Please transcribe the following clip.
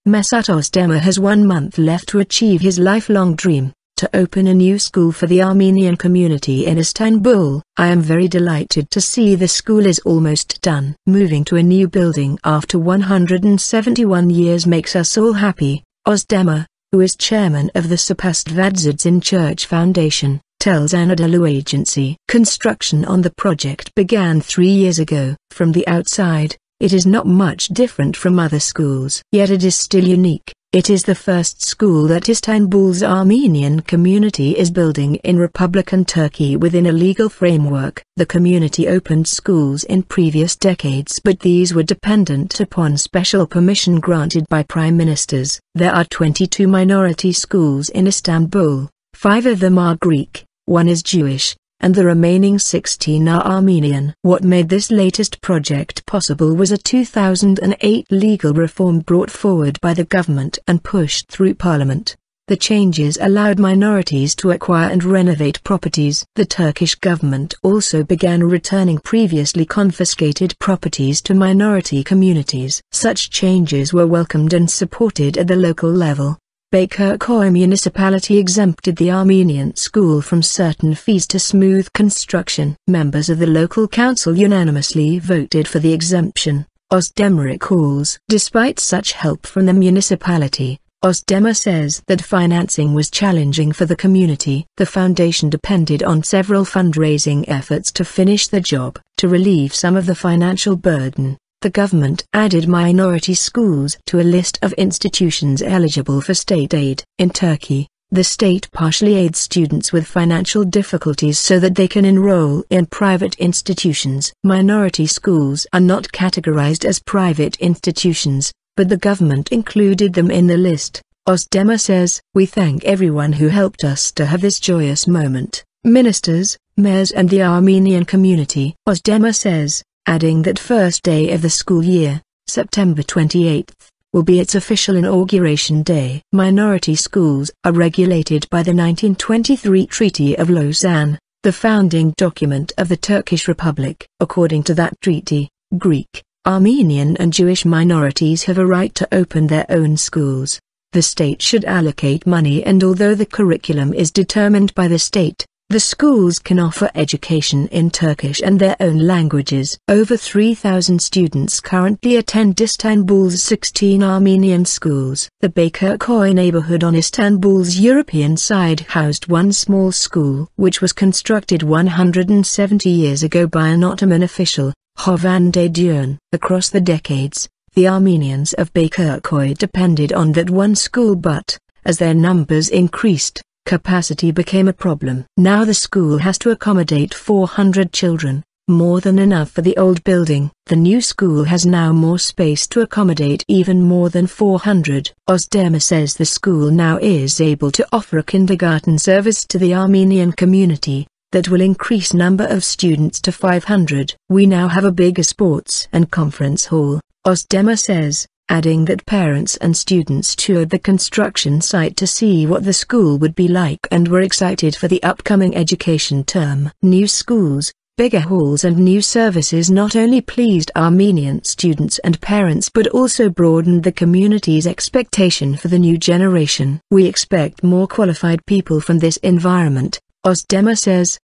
Mesut Ozdemir has 1 month left to achieve his lifelong dream, to open a new school for the Armenian community in Istanbul. I am very delighted to see the school is almost done. Moving to a new building after 171 years makes us all happy, Ozdemir, who is chairman of the Surp Asdvadzadzin Church Foundation, tells Anadolu Agency. Construction on the project began 3 years ago. From the outside, it is not much different from other schools. Yet it is still unique. It is the first school that Istanbul's Armenian community is building in Republican Turkey within a legal framework. The community opened schools in previous decades, but these were dependent upon special permission granted by prime ministers. There are 22 minority schools in Istanbul. 5 of them are Greek, 1 is Jewish, and the remaining 16 are Armenian. What made this latest project possible was a 2008 legal reform brought forward by the government and pushed through parliament. The changes allowed minorities to acquire and renovate properties. The Turkish government also began returning previously confiscated properties to minority communities. Such changes were welcomed and supported at the local level. Bakırköy municipality exempted the Armenian school from certain fees to smooth construction. Members of the local council unanimously voted for the exemption, Ozdemir recalls. Despite such help from the municipality, Ozdemir says that financing was challenging for the community. The foundation depended on several fundraising efforts to finish the job. To relieve some of the financial burden, the government added minority schools to a list of institutions eligible for state aid. In Turkey, the state partially aids students with financial difficulties so that they can enroll in private institutions. Minority schools are not categorized as private institutions, but the government included them in the list. Ozdemir says, "We thank everyone who helped us to have this joyous moment, ministers, mayors and the Armenian community." Ozdemir says, adding that first day of the school year, September 28, will be its official inauguration day. Minority schools are regulated by the 1923 Treaty of Lausanne, the founding document of the Turkish Republic. According to that treaty, Greek, Armenian and Jewish minorities have a right to open their own schools. The state should allocate money, and although the curriculum is determined by the state, the schools can offer education in Turkish and their own languages. Over 3,000 students currently attend Istanbul's 16 Armenian schools. The Bakırköy neighborhood on Istanbul's European side housed one small school, which was constructed 170 years ago by an Ottoman official, Hovande Diön. Across the decades, the Armenians of Bakırköy depended on that one school, but, as their numbers increased, capacity became a problem. Now the school has to accommodate 400 children, more than enough for the old building. The new school has now more space to accommodate even more than 400. Ozdemir says the school now is able to offer a kindergarten service to the Armenian community that will increase number of students to 500. "We now have a bigger sports and conference hall," Ozdemir says, adding that parents and students toured the construction site to see what the school would be like and were excited for the upcoming education term. New schools, bigger halls and new services not only pleased Armenian students and parents but also broadened the community's expectation for the new generation. "We expect more qualified people from this environment," Ozdemir says,